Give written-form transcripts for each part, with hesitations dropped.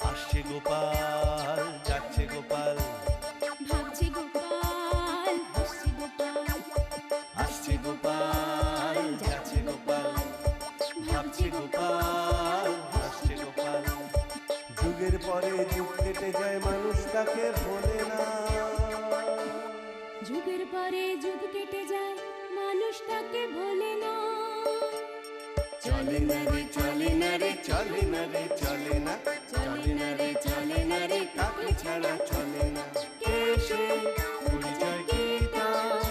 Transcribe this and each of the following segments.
আসছে গোপাল, যাচ্ছে গোপাল, ভাবছে গোপাল, হাসছে গোপাল, আসছে গোপাল, যাচ্ছে গোপাল, ভাবছে গোপাল, হাসছে গোপাল। যুগের পরে যুগ কেটে যায়, মানুষ তাকে ভোলে না। যুগের পরে যুগ কেটে যায়, মানুষ তাকে ভোলে না। চলে না রে, চলে না রে, চলে না রে, চলে না, চলে না রে, চলে না রে, কাকে ছাড়া চলে না। কে সে পরিচয় কি তার?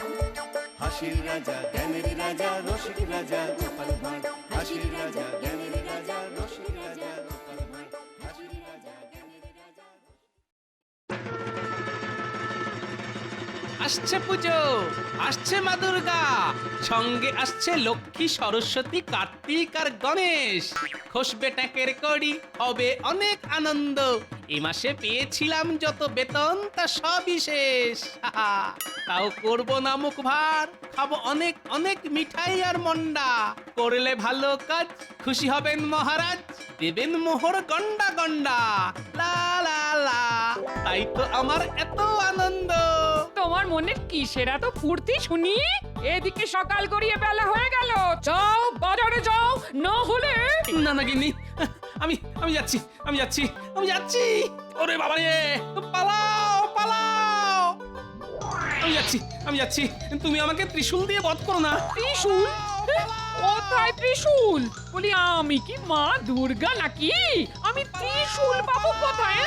হাসির রাজা, জ্ঞানের রাজা, রসিক রাজা গোপাল ভাঁড়। হাসির রাজা, জ্ঞানের রাজা, রসিক রাজা গোপাল ভাঁড়। হাসির রাজা, জ্ঞানের রাজা। আসছে পুজো, আসছে মা দুর্গা, সঙ্গে আসছে লক্ষ্মী, সরস্বতী, কার্তিক আর গণেশ। খসবে ট্যাঁকের কড়ি, হবে অনেক আনন্দ। এ মাসে পেয়েছিলাম যত বেতন তা সবই শেষ। হাহা, তাও করবো না মুখ ভার, খাবো অনেক অনেক মিঠাই আর মন্ডা। করলে ভালো কাজ, খুশি হবেন মহারাজ, দেবেন মোহর গন্ডা গন্ডা। লা লা লা, তাই তো আমার এত আনন্দ। তোমার মনে কিসের এত ফুর্তি শুনি? এদিকে সকাল গড়িয়ে বেলা হয়ে গেল, যাও বাজারে যাও, না হলে না না গিন্নি, আমি আমি যাচ্ছি, আমি যাচ্ছি, আমি যাচ্ছি। ওরে বাবা রে, পালাও পালাও। আমি যাচ্ছি, আমি যাচ্ছি, তুমি আমাকে ত্রিশূল দিয়ে বধ করো না। ত্রিশূল? কোথায় ত্রিশূল? বলি আমি কি মা দুর্গা নাকি? আমি ত্রিশূল পাবো কোথায়?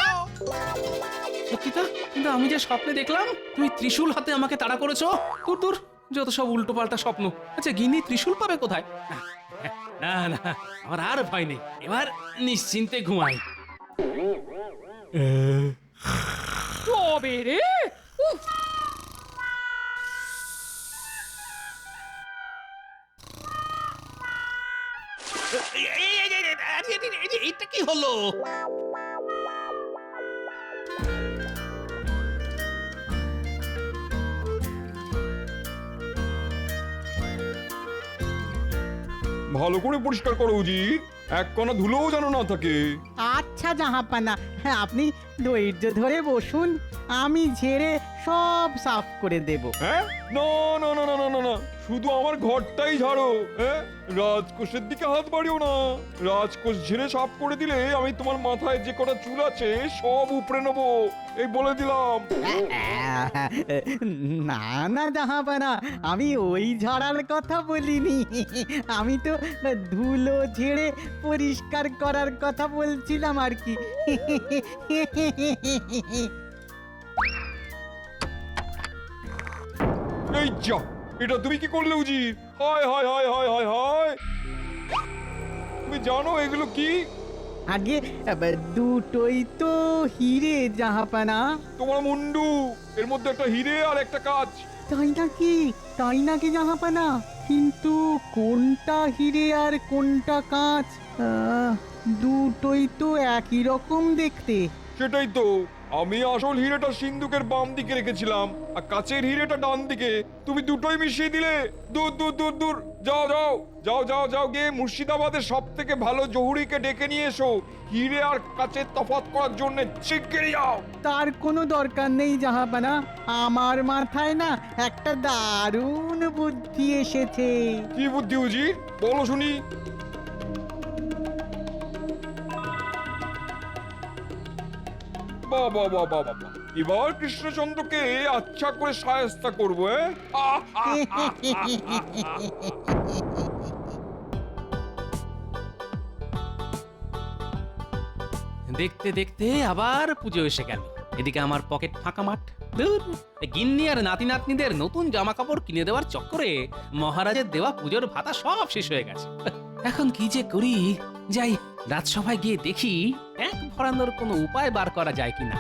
সত্যি তো, কিন্তু আমি যে স্বপ্নে দেখলাম তুমি ত্রিশূল হাতে আমাকে তাড়া করেছো। দূর দূর, যত সব উল্টো পাল্টা স্বপ্ন। আচ্ছা গিন্নি ত্রিশূল পাবে কোথায়? না না, আমার আর ভয় নেই, এবার নিশ্চিন্তে ঘুমাই। তবে রে, উফ, এটা কি হলো? ভালো করে পরিষ্কার করো উজির, এক কণা ধুলোও যেন না থাকে। আচ্ছা জাহাপানা, হ্যাঁ আপনি ধৈর্য ধরে বসুন, আমি ঝেড়ে সব সাফ করে দেব। হ্যাঁ, না না না না না না না, শুধু আমার ঘরটাই ঝাড়ো। হ্যাঁ, রাজকোষের দিকে হাত বাড়িও না। রাজকোষ ঝেড়ে সাফ করে দিলে আমি তোমার মাথায় যে কটা চুল আছে সব উপড়ে নেবো, এই বলে দিলাম। না না জাহাপানা, আমি ওই ঝাড়ার কথা বলিনি, আমি তো ধুলো ঝেড়ে পরিষ্কার করার কথা বলছিলাম আর কি। এই যা, এটা তুমি কি করলে উজির? হায় হায় হায় হায় হায় হায়, তুমি জানো এগুলো কি? আগে দুটোই তো হিরে জাহাপানা। তোমার মুন্ডু, এর মধ্যে একটা হিরে আর একটা কাঁচ। তাই নাকি? তাই নাকি জাহাপানা? কিন্তু কোনটা হিরে আর কোনটা কাঁচ? দুটোই তো একই রকম দেখতে। সেটাই তো, আমি আসল হিরেটা সিন্ধুকের বাম দিকে রেখেছিলাম আর কাচের হিরেটা ডান দিকে। তুমি দুটোই মিশিয়ে দিলে। দূর দূর দূর দূর, যাও যাও যাও যাও যাও, গিয়ে মুর্শিদাবাদের সব থেকে ভালো জহুরিকে ডেকে নিয়ে এসো হিরে আর কাচের তফাৎ করার জন্য। শিগগিরই যাও। তার কোনো দরকার নেই জাহাপানা, আমার মাথায় না একটা দারুণ বুদ্ধি এসেছে। কি বুদ্ধি উজির, বলো শুনি। বাহ বাহ বাহ বাহ বাহ, এবার কৃষ্ণচন্দ্রকে আচ্ছা করে শায়েস্তা করবো। দেখতে দেখতে আবার পুজো এসে গেল। এদিকে আমার পকেট ফাঁকা মাঠ। দূর, গিন্নি আর নাতি নাতনিদের নতুন জামা কাপড় কিনে দেওয়ার চক্করে মহারাজের দেওয়া পুজোর ভাতা সব শেষ হয়ে গেছে। এখন কি যে করি, যাই রাজসভায় গিয়ে দেখি এক ভরানোর কোনো উপায় বার করা যায় কিনা।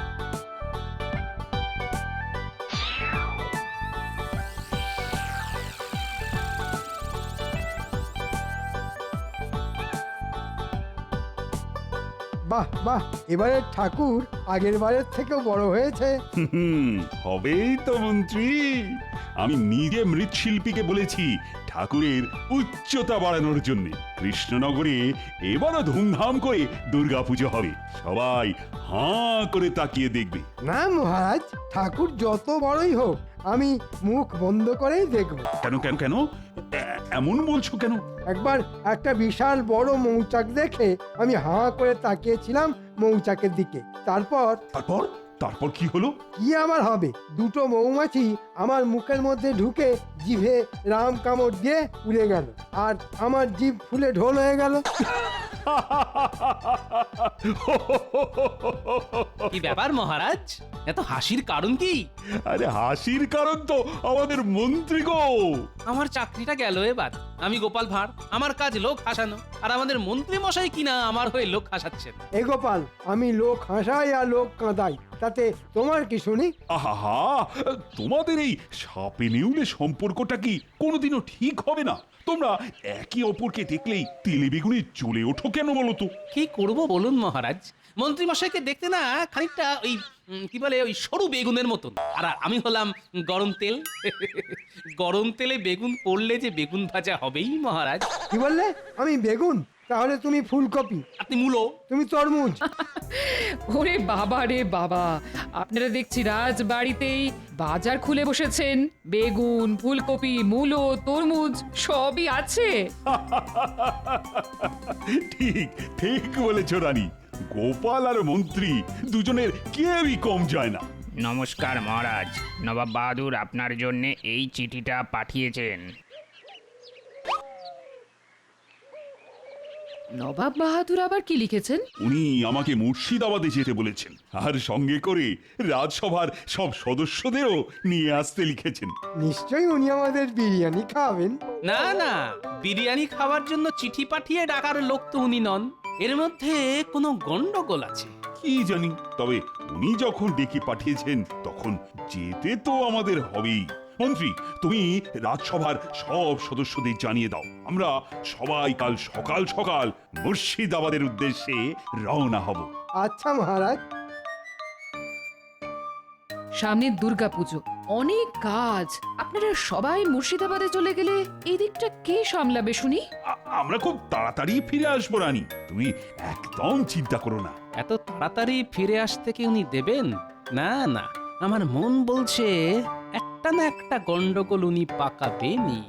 বাহ বাহ, এবারে ঠাকুর আগের বারের থেকেও বড় হয়েছে। হবেই তো মন্ত্রী। আমি নিজে মৃৎশিল্পীকে বলেছি ঠাকুরের উচ্চতা বাড়ানোর জন্য। কৃষ্ণনগরে এবারও ধুমধাম করে দুর্গাপুজো হবে, সবাই হাঁ করে তাকিয়ে দেখবে। না মহারাজ, ঠাকুর যত বড়ই হোক আমি মুখ বন্ধ করেই দেখব। কেন কেন কেন এমন বলছো কেন? একবার একটা বিশাল বড় মৌচাক দেখে আমি হাঁ করে তাকিয়েছিলাম মৌচাকের দিকে। তারপর তারপর তারপর কি হলো? কি আবার হবে, দুটো মৌমাছি আমার মুখের মধ্যে ঢুকে জিভে রাম কামড় দিয়ে উড়ে গেল, আর আমার জিভ ফুলে ঢোল হয়ে গেল। কি ব্যাপার মহারাজ, এত হাসির কারণ কি? আরে হাসির কারণ তো আমাদের মন্ত্রী গো। আমার চাকরিটা গেল এবার। আমি গোপাল ভাঁড়, আমার কাজ লোক হাসানো, আর আমাদের মন্ত্রী মশাই কিনা আমার হয়ে লোক হাসাচ্ছেন। এ গোপাল, আমি লোক হাসাই আর লোক কাঁদাই, তাতে তোমার কি শুনি? আহা, তোমাদের এই সাপে নেউলে সম্পর্কটা কি কোনোদিনও ঠিক হবে না? তোমরা একে অপরকে দেখলেই তেলে বেগুনে জ্বলে ওঠো কেন বলো তো? কি করব বলুন মহারাজ, মন্ত্রী মশাইকে দেখতে না খানিকটা ওই কি বলে ওই সরু বেগুনের মতন, আর আমি হলাম গরম তেল। গরম তেলে বেগুন পড়লে যে বেগুন ভাজা হবেই মহারাজ। কি বললে? আমি বেগুন? তাহলে তুমি ফুলকপি, আপনি মূলো। তুমি তরমুজ। ওরে বাবা রে বাবা, আপনারা দেখছি রাজবাড়িতেই বাজার খুলে বসেছেন। বেগুন, ফুলকপি, মূলো, তরমুজ সবই আছে। ঠিক ঠিক বলেছ রানী। গোপাল আর মন্ত্রী দুজনের কেউই কম যায় না। নমস্কার মহারাজ, নবাব বাহাদুর আপনার জন্য এই চিঠিটা পাঠিয়েছেন। নবাব বাহাদুর আবার কি লিখেছেন? উনি আমাকে মুর্শিদাবাদে যেতে বলেছেন, আর সঙ্গে করে রাজসভার সব সদস্যদেরও নিয়ে আসতে লিখেছেন। নিশ্চয়ই উনি আমাদের বিরিয়ানি খাওয়াবেন। না না, বিরিয়ানি খাওয়ার জন্য চিঠি পাঠিয়ে ডাকার লোক তো উনি নন। এর মধ্যে কোনো গন্ডগোল আছে। কি জানি, তবে উনি যখন ডেকে পাঠিয়েছেন তখন যেতে তো আমাদের হবেই। মন্ত্রী, তুমি রাজসভার সব সদস্যদের জানিয়ে দাও, আমরা সবাই কাল সকাল সকাল মুর্শিদাবাদের উদ্দেশ্যে রওনা হব। আচ্ছা মহারাজ। সামনে দুর্গাপুজো, অনেক কাজ। আপনারা সবাই মুর্শিদাবাদে চলে গেলে এই দিকটা কে সামলাবে শুনি? আমরা খুব তাড়াতাড়ি ফিরে আসবো রানী, তুমি একদম চিন্তা করো না। এত তাড়াতাড়ি ফিরে আসতে কি উনি দেবেন? না না, আমার মন বলছে একটা না একটা গন্ডগোল উনি পাকাবেনই।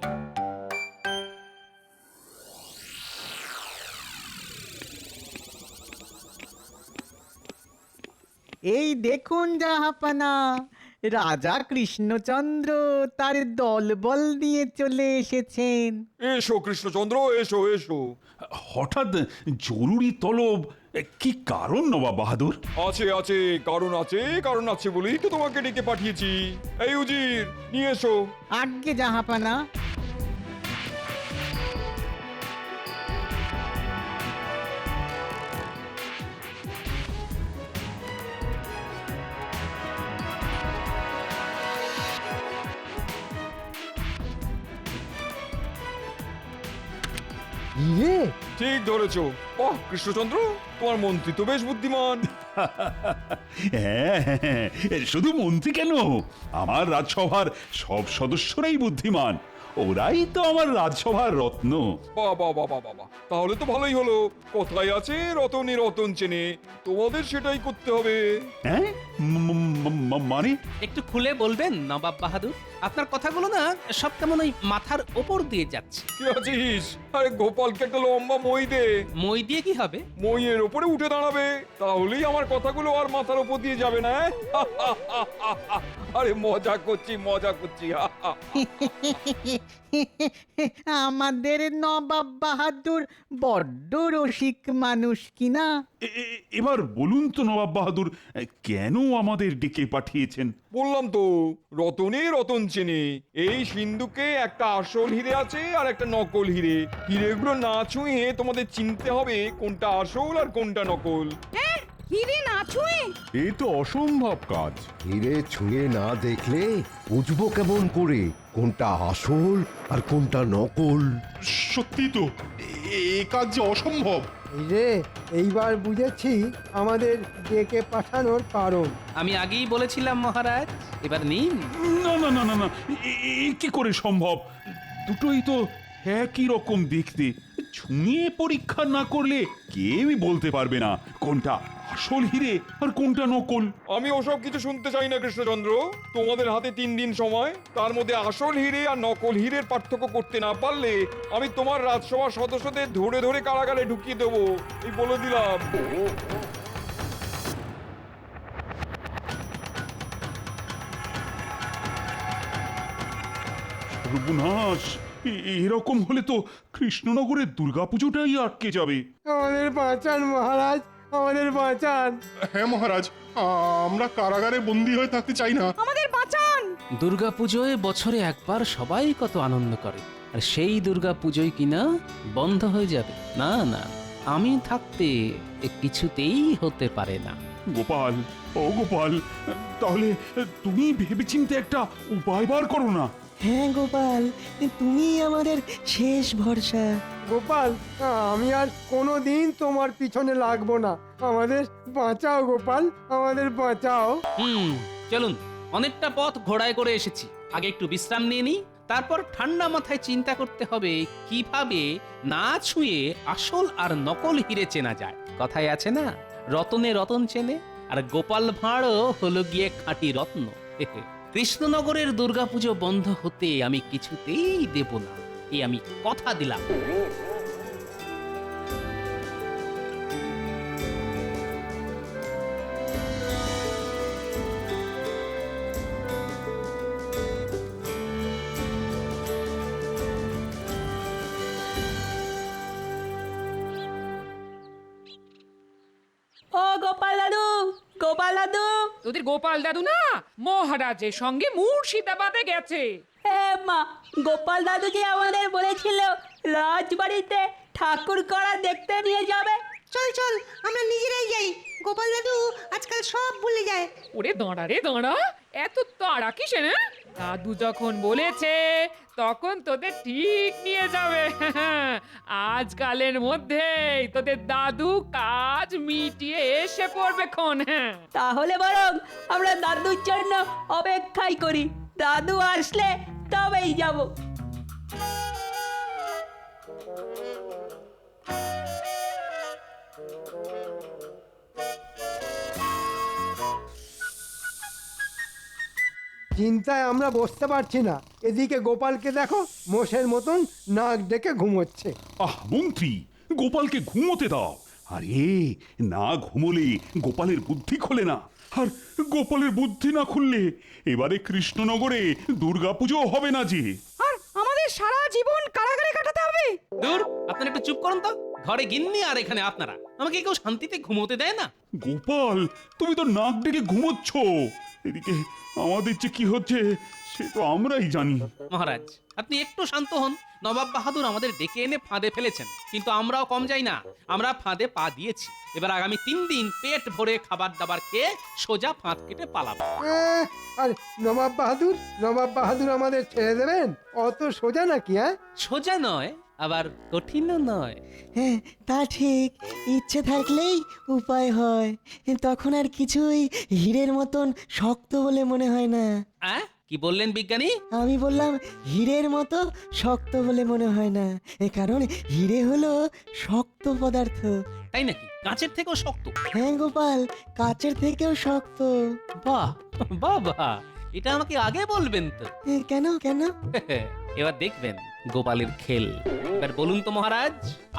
এই দেখুন জাহাপানা, রাজা কৃষ্ণচন্দ্র তার দলবল নিয়ে চলে এসেছেন। এসো কৃষ্ণচন্দ্র, এসো এসো। হঠাৎ জরুরি তলব, কি কারণ নবাব বাহাদুর? আছে আছে, কারণ আছে বলেই তো তোমাকে ডেকে পাঠিয়েছি। এই উজির, নিয়ে এসো। আজ্ঞে জাহাপানা। ইয়ে, ঠিক ধরেছো। বাহ কৃষ্ণচন্দ্র, তোমার মন্ত্রী তো বেশ বুদ্ধিমান। হ্যাঁ, শুধু মন্ত্রী কেন, আমার রাজসভার সব সদস্যরাই বুদ্ধিমান। ওরাই তো আমার রাজসভার রত্ন। বাবা বাবা বাবা, তাহলে তো ভালোই হলো। কথায় আছে রতনে রতন চেনে, তোমাদের সেটাই করতে হবে। হ্যাঁ, মানে? একটু খুলে বলবেন নবাব বাহাদুর? আপনার কথাগুলো না সব কেমন ওই মাথার ওপর দিয়ে যাচ্ছে। কি আছিস? আরে গোপালকে একটা লম্বা মই দে। মই দিয়ে কি হবে? মইয়ের ওপরে উঠে দাঁড়াবে, তাহলেই আমার কথাগুলো আর মাথার ওপর দিয়ে যাবে না। আরে মজা করছি। আমাদের নবাব বাহাদুর বড্ড রসিক মানুষ কিনা। এবার বলুন তো নবাব বাহাদুর, কেন আমাদের ডেকে পাঠিয়েছেন? বললাম তো, রতনে রতন চেনে। এই সিন্ধুকে একটা আসল হিরে আছে আর একটা নকল হিরে। হিরেগুলো না ছুঁয়ে তোমাদের চিনতে হবে কোনটা আসল আর কোনটা নকল। হিরে না ছুঁয়ে? এ তো অসম্ভব কাজ। হিরে ছুঁয়ে না দেখলে বুঝবো কেমন করে কোনটা আসল আর কোনটা নকল? সত্যি তো, এ কাজ যে অসম্ভব। এই রে, এইবার বুঝেছি আমাদের ডেকে পাঠানোর কারণ। আমি আগেই বলেছিলাম মহারাজ, এবার নিন। না না না না না, কি করে সম্ভব? দুটোই তো একই রকম দেখতে। ছুঁয়ে পরীক্ষা না করলে কেউই বলতে পারবে না কোনটা আসল হিরে আর কোনটা নকল। আমি ওসব কিছু শুনতে চাই না কৃষ্ণচন্দ্র। তোমাদের হাতে 3 দিন সময়, তার মধ্যে আসল হিরে আর নকল হীরের পার্থক্য করতে না পারলে আমি তোমার রাজসভার সদস্যদের ধরে ধরে কারাগারে ঢুকিয়ে দেবো, এই বলে দিলাম। সর্বনাশ! এরকম হলে তো কৃষ্ণনগরের দুর্গাপুজোটাই আটকে যাবে। আমাদের বাঁচান মহারাজ, আমাদের বাঁচান। হ্যাঁ মহারাজ, আমরা কারাগারে বন্দী হয়ে থাকতে চাই না। দুর্গাপুজোয় বছরে একবার সবাই কত আনন্দ করে, আর সেই দুর্গাপুজোয় কিনা বন্ধ হয়ে যাবে? না না, আমি থাকতে এ কিছুতেই হতে পারে না। গোপাল, ও গোপাল, তাহলে তুমি ভেবেচিন্তে একটা উপায় বার করো না। হ্যাঁ গোপাল, তুমি আমাদের শেষ ভরসা। গোপাল, আমি আর কোনোদিন তোমার পিছনে লাগবো না। আমাদের বাঁচাও গোপাল, আমাদের বাঁচাও। চলুন, অনেকটা পথ ঘোড়ায় করে এসেছি, আগে একটু বিশ্রাম নিয়ে নিই, তারপর ঠান্ডা মাথায় চিন্তা করতে হবে কিভাবে না ছুঁয়ে আসল আর নকল হিরে চেনা যায়। কথায় আছে না, রতনে রতন চেনে, আর গোপাল ভাঁড়ও হলো গিয়ে খাঁটি রত্ন। কৃষ্ণনগরের দুর্গাপুজো বন্ধ হতে আমি কিছুতেই দেব না, এই আমি কথা দিলাম। ও গোপাল দাদু, গোপাল দাদু। তোদের গোপাল দাদু না মহারাজের সঙ্গে মুর্শিদাবাদে গেছে। হ্যাঁ মা, গোপাল দাদু যে আমাদের বলেছিল রাজবাড়িতে ঠাকুর করা দেখতে নিয়ে যাবে। চল চল, আমরা নিজেরাই যাই। গোপাল দাদু আজকাল সব ভুলে যায়। ওরে দাঁড়া রে দাঁড়া, এত তাড়া কিসে না? দাদু যখন বলেছে তখন তোদের ঠিক নিয়ে যাবে। আজকালের মধ্যেই তোদের দাদু কাজ মিটিয়ে এসে পড়বে ক্ষণ। তাহলে বরং আমরা দাদুর জন্য অপেক্ষাই করি, দাদু আসলে তবেই যাব। চিন্তায় আমরা বসতে পারছি না। এদিকে গোপালকে দেখো, মোষের মতন নাক ডেকে ঘুমোচ্ছে। মন্ত্রী, গোপালকে ঘুমোতে দাও। আরে না ঘুমোলে গোপালের বুদ্ধি খোলে না, আর গোপালের বুদ্ধি না খুললে এবারে কৃষ্ণনগরে দুর্গাপুজো হবে না যে। আর আমাদের সারা জীবন কারাগারে কাটাতে হবে। দূর, আপনারা একটু চুপ করুন তো। ঘরে গিন্নি আর এখানে আপনারা, আমাকে কেউ শান্তিতে ঘুমোতে দেয় না। গোপাল, তুমি তো নাক ডেকে ঘুমোচ্ছ, এদিকে আমাদের যে কি হচ্ছে সে তো আমরাই জানি। মহারাজ, আপনি একটু শান্ত হন। নবাব বাহাদুর আমাদের ডেকে এনে ফাঁদে ফেলেছেন, কিন্তু আমরাও কম যাই না, আমরা ফাঁদে পা দিয়েছি। এবার আগামী 3 দিন পেট ভরে খাবার দাবার খেয়ে সোজা ফাঁদ কেটে পালাবো। আর নবাব বাহাদুর আমাদের ছেড়ে দেবেন? অত সোজা নাকি? সোজা নয়, আবার কঠিনও নয়। হ্যাঁ তা ঠিক, ইচ্ছে থাকলেই উপায় হয়। তখন আর কিছুই হীরের মতন শক্ত বলে মনে হয় না। কি বললেন বিজ্ঞানী? আমি বললাম হীরের মতো শক্ত বলে মনে হয় না, কারণ হীরে হলো শক্ত পদার্থ। তাই নাকি? কাঁচের থেকেও শক্ত? হ্যাঁ গোপাল, কাচের থেকেও শক্ত। বাহ বাবা, এটা আমাকে আগে বলবেন তো। কেন কেন? এবার দেখবেন গোপালের খেল। এবার বলুন তো মহারাজ,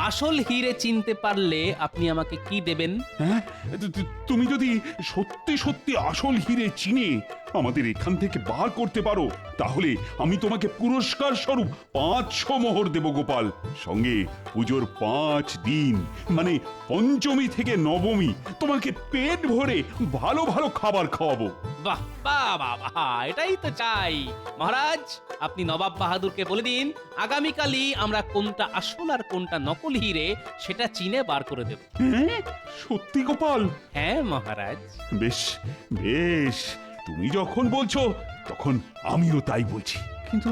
আসল হিরে চিনতে পারলে আপনি আমাকে কি দেবেন? হ্যাঁ, তুমি যদি সত্যি সত্যি আসল হিরে চিনে আমাদের এখান থেকে বার করতে পারো, তাহলে আমি তোমাকে পুরস্কার স্বরূপ 500 মোহর দেব গোপাল। সঙ্গে পুজোর 5 দিন মানে পঞ্চমী থেকে নবমী তোমাকে পেট ভরে ভালো ভালো খাবার খাওয়াবো। বাহ বাহ বাহ, এটাই তো চাই। মহারাজ, আপনি নবাব বাহাদুরকে বলে দিন আগামীকালই আমরা কোনটা আসল আর কোনটা নকল হিরে সেটা চিনে বার করে দেব। হ্যাঁ, সত্যি গোপাল? হ্যাঁ মহারাজ। বেশ বেশ, তুমি যখন বলছো তখন আমিও তাই বলছি, কিন্তু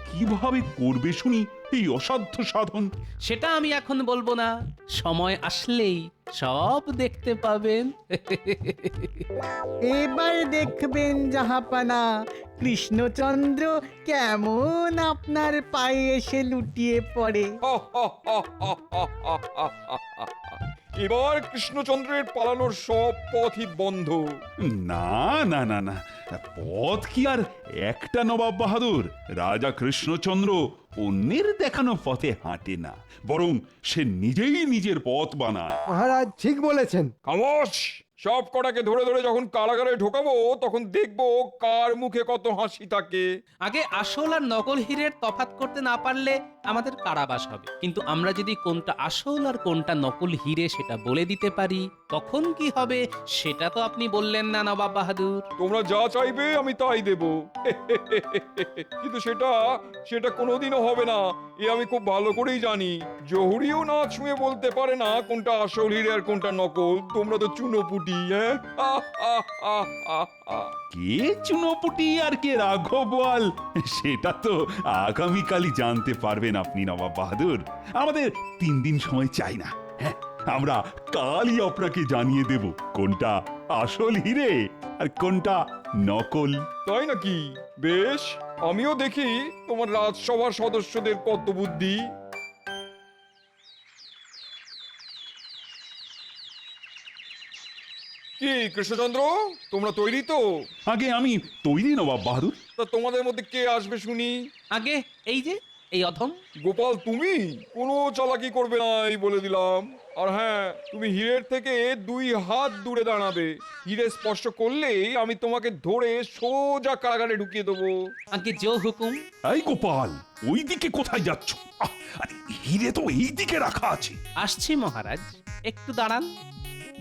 কিভাবে করবে শুনি? এই অসাধ্য সাধন? সেটা আমি এখন বলবো না, সময় আসলেই সব দেখতে পাবেন। এবার দেখবেন জাহাপানা কৃষ্ণচন্দ্র কেমন আপনার পায়ে এসে লুটিয়ে পড়ে। এবার কৃষ্ণচন্দ্রের পালানোর সব পথই বন্ধ। না না না না, পথ কি আর একটা নবাব বাহাদুর? রাজা কৃষ্ণচন্দ্র অন্যের দেখানো পথে হাঁটে না, বরং সে নিজেই নিজের পথ বানায়। মহারাজ ঠিক বলেছেন। খামোশ! সব কটাকে ধরে ধরে যখন কারাগারে ঢোকাবো তখন দেখবো কার মুখে কত হাসি থাকে। আগে আসল আর নকল হীরের তফাৎ করতে না পারলে আমাদের কারাবাস হবে, কিন্তু আমরা যদি কোনটা আসল আর কোনটা নকল হীরে সেটা বলে দিতে পারি, তখন কি হবে সেটা তো আপনি বললেন না নবাব বাহাদুর। তোমরা যা চাইবে আমি তাই দেব। কিন্তু সেটা কোনোদিনও হবে না, এ আমি খুব ভালো করেই জানি। জহুরিও না ছুঁয়ে বলতে পারে না কোনটা আসল হিরে আর কোনটা নকল। তোমরা তো চুনোপুটি। হ্যাঁ, কে চুনোপুটি আর কে রাঘবওয়াল সেটা তো আগামীকালই জানতে পারবেন আপনি নবাব বাহাদুর। আমাদের 3 দিন সময় চাই না। হ্যাঁ, আমরা কালই আপনাকে জানিয়ে দেব কোনটা আসল হিরে আর কোনটা নকল। তাই নাকি? বেশ, আমিও দেখি তোমার রাজসভার সদস্যদের কত বুদ্ধি। কি কৃষ্ণচন্দ্র, তোমরা তৈরি তো? আগে আমি তৈরি নবাব বাহাদুর। তা তোমাদের মধ্যে কে আসবে শুনি? আগে এই যে এই অধম। গোপাল, তুমি কোনো চালাকি করবে না এই বলে দিলাম। আর হ্যাঁ, তুমি হীরের থেকে 2 হাত দূরে দাঁড়াবে। হীরে স্পর্শ করলেই আমি তোমাকে ধরে সোজা কারাগারে ঢুকিয়ে দেবো। আগে জো হুকুম। এই গোপাল, ওই দিকে কোথায় যাচ্ছ? আরে হিরে তো এই দিকে রাখা আছে। আসছি মহারাজ, একটু দাঁড়ান।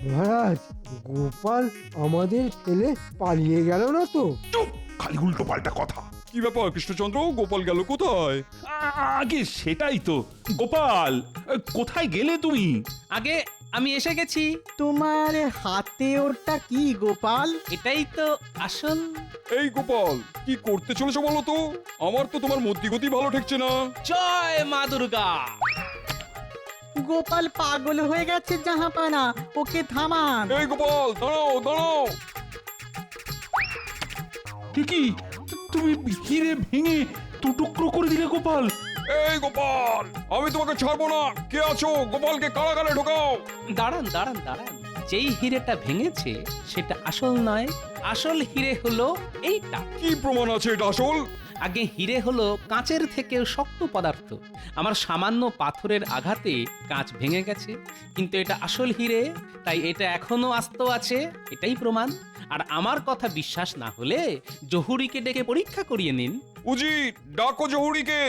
মহারাজ, গোপাল আমাদের ফেলে পালিয়ে গেল না তো? চুপ, খালি উল্টো পাল্টা কথা। কি ব্যাপার কৃষ্ণচন্দ্র, গোপাল গেল কোথায়? আগে সেটাই তো। গোপাল, কোথায় গেলে তুমি? আগে আমি এসে গেছি। তোমার হাতে ওটা কি গোপাল? এটাই তো আসল। এই গোপাল, কি করতে চলেছো বলো তো? আমার তো তোমার মতিগতি ভালো ঠেকছে না। জয় মা দুর্গা। গোপাল পাগল হয়ে গেছে জাহাপানা, ওকে থামান। এই গোপাল, দাঁড়াও দাঁড়াও। কি তুমি হিরে ভেঙে 2 টুকরো করে দিলে গোপাল? এই গোপাল, আমি তোমাকে ছাড়বো না। কে আছো? গোপালকে কারাগারে ঢোকাও। দাঁড়ান দাঁড়ান দাঁড়ান, যেই হিরেটা ভেঙেছে সেটা আসল নয়। আসল হিরে হলো এইটা। কি প্রমাণ আছে এটা আসল? আগে হিরে হলো কাঁচের থেকেও শক্ত পদার্থ। আমার সামান্য পাথরের আঘাতে কাঁচ ভেঙে গেছে, কিন্তু এটা আসল হিরে, তাই এটা এখনো আস্ত আছে। এটাই প্রমাণ। আর আমার কথা বিশ্বাস না হলে জহুরিকে ডেকে পরীক্ষা করিয়ে নিন। উজির, ডাকো জহুরিকে।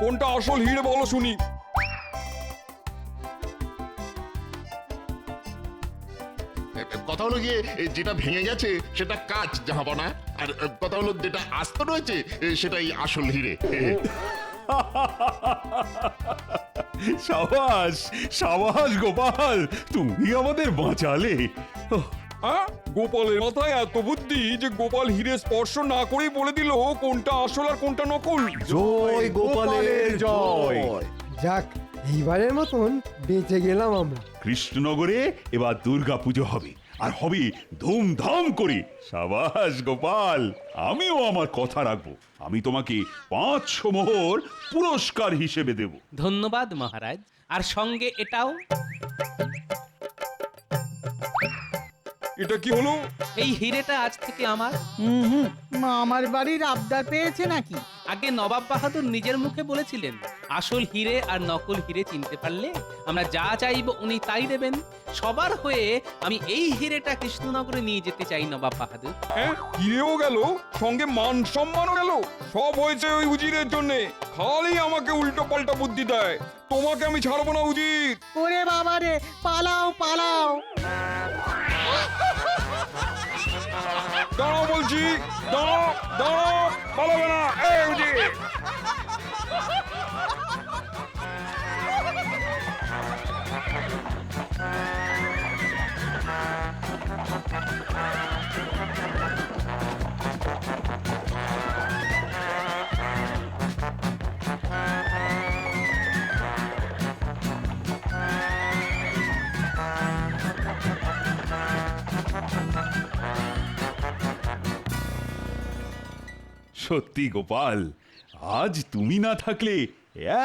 কোনটা আসল হিরে বলো শুনি। কথা হলো গিয়ে যেটা ভেঙে গেছে সেটা কাঁচ জাহাপনা, আর কথা হলো যেটা আস্ত রয়েছে সেটাই আসল হিরে। সাবাস সাবাস গোপাল, তুমি আমাদের বাঁচালে। হ্যাঁ, গোপালের মাথায় এত বুদ্ধি যে গোপাল হিরে স্পর্শ না করেই বলে দিল কোনটা আসল আর কোনটা নকল। জয় গোপালের জয়। যাক, এইবারের মতন বেঁচে গেলাম আমরা। কৃষ্ণনগরে এবার দুর্গা পুজো হবে, আর হবে ধুমধাম করে। সাবাস গোপাল, আমিও আমার কথা রাখবো। আমি তোমাকে 500 মোহর পুরস্কার হিসেবে দেব। ধন্যবাদ মহারাজ। আর সঙ্গে এটাও। এটা কি হলো? এই হিরেটা আজ থেকে আমার। আমার বাড়ির আবদার পেয়েছে নাকি? আগে নবাব বাহাদুর নিজের মুখে বলেছিলেন আসল হিরে আর নকল হিরে চিনতে পারলে আমরা যা চাইবো উনি তাই দেবেন। সবার হয়ে আমি এই হিরেটা কৃষ্ণনগরে নিয়ে যেতে চাই নবাব বাহাদুর। হ্যাঁ, হিরেও গেল, সঙ্গে মান সম্মানও গেল। সব হয়েছে ওই উজিরের জন্য। খালি আমাকে উল্টো পাল্টা বুদ্ধি দেয়। তোমাকে আমি ছাড়বো না উজির। ওরে বাবারে, পালাও পালাও। দাঁড়াও বলছি দাও দাও, পালাবে না, এই বুঝি। সত্যি গোপাল, আজ তুমি না থাকলে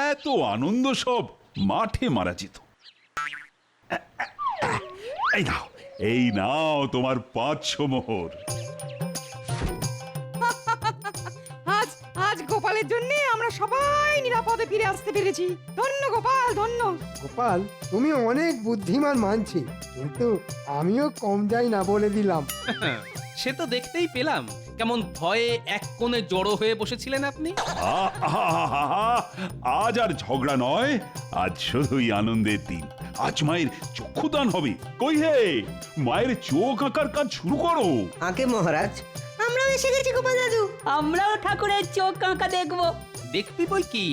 এত আনন্দ সব মাঠে মারা যেত। এই নাও তোমার 500 মোহর। আজ আজ গোপালের জন্য আমরা সবাই নিরাপদে ফিরে আসতে পেরেছি। ধন্য গোপাল, ধন্য। গোপাল, তুমি অনেক বুদ্ধিমান মানছি, কিন্তু আমিও কম যাই না বলে দিলাম। সে তো দেখতেই পেলাম কেমন ভয়ে এক কোণে জড়ো হয়ে বসেছিলেন আপনি। আজ আর ঝগড়া নয়, আজ শুধুই আনন্দের দিন। আজ মায়ের চক্ষুদান হবে। কই হে, মায়ের চোখ আঁকার কাজ শুরু করো। আগে মহারাজ। আমরাও এসে গেছি গোপাল দাদু। আমরাও ঠাকুরের চোখ আঁকা দেখবো। দেখবি বই কি?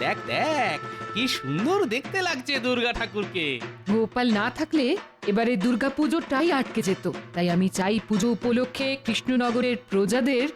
দেখ দেখ, কি সুন্দর দেখতে লাগছে দুর্গা ঠাকুরকে। গোপাল না থাকলে এবারে দুর্গা পুজোটাই আটকে যেত। তাই আমি চাই পুজো উপলক্ষে কৃষ্ণনগরের প্রজাদের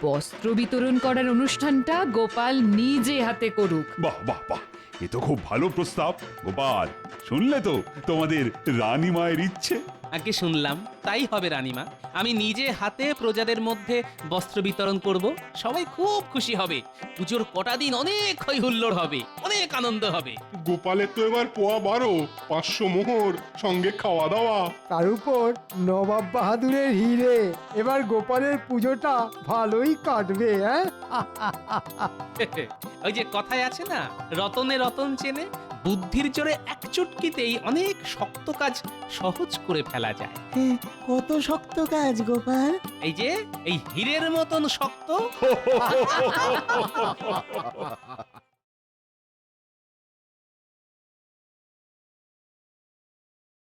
বস্ত্র বিতরণ করার অনুষ্ঠানটা গোপাল নিজে হাতে করুক। বাহ বাহ বাহ, এ তো খুব ভালো প্রস্তাব। গোপাল, শুনলে তো তোমাদের রানী মায়ের ইচ্ছে। আগে শুনলাম, তাই হবে রানীমা। আমি নিজে হাতে প্রজাদের মধ্যে বস্ত্র বিতরণ করব। সবাই খুব খুশি হবে। পুজোর কটা দিন অনেক হই হুল্লোড় হবে, অনেক আনন্দ হবে। গোপালের তো এবার পোয়া 12, 500 মোহর, সঙ্গে খাওয়া দাওয়া। তার উপর নবাব বাহাদুরের হিরে। এবার গোপালের পুজোটা ভালোই কাটবে, হ্যাঁ? ওই যে কথায় আছে না, রতনে রতন চেনে। বুদ্ধির জোরে এক চুটকিতেই অনেক শক্ত কাজ সহজ করে ফেলা যায়। কত শক্ত কাজ গোপাল। এই যে এই হীরের মতন শক্ত।